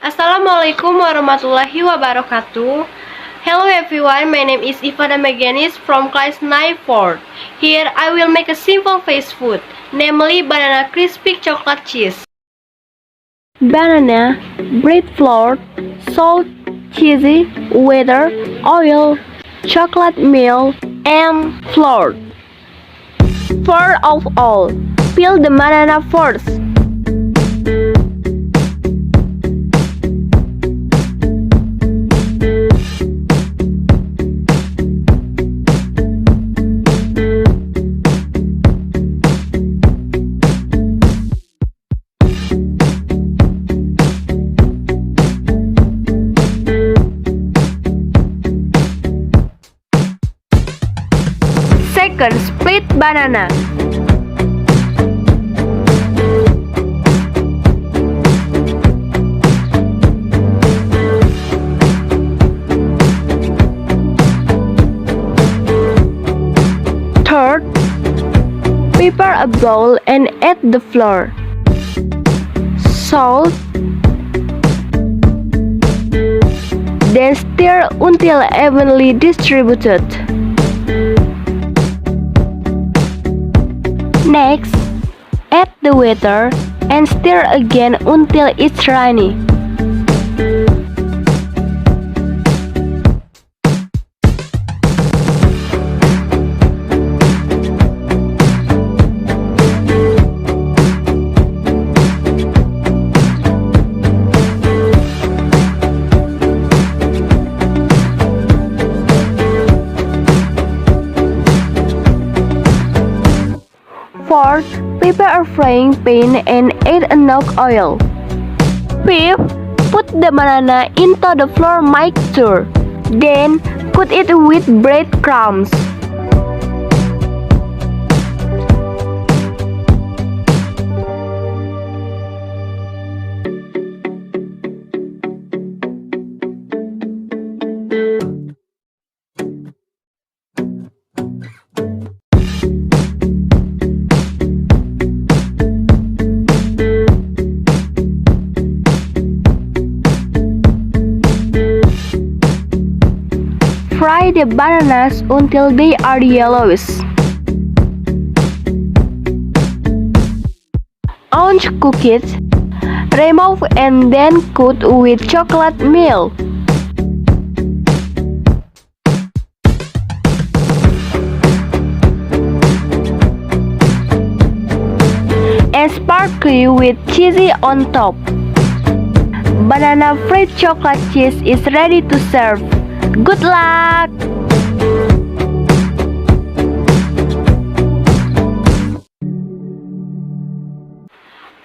Assalamualaikum warahmatullahi wabarakatuh. Hello everyone, my name is Ivana Benggenis from class 9-4. Here I will make a simple fast food, namely banana crispy chocolate cheese. Banana, bread flour, salt, cheese, water, oil, chocolate milk, and flour. First of all, peel the banana first. Second, split banana. Third, prepare a bowl and add the flour, salt, then stir until evenly distributed. Next, add the water and stir again until it's runny. Fourth, prepare a frying pan and add enough oil. Fifth, put the banana into the flour mixture. Then, coat it with breadcrumbs. Fry the bananas until they are yellowish. Uncook it, remove and then coat with chocolate milk. And sparkle with cheese on top. Banana fried chocolate cheese is ready to serve. Good luck!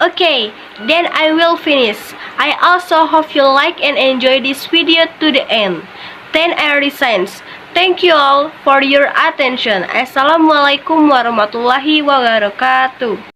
Okay, then I will finish. I also hope you like and enjoy this video to the end. 10 reasons. Thank you all for your attention. Assalamualaikum warahmatullahi wabarakatuh.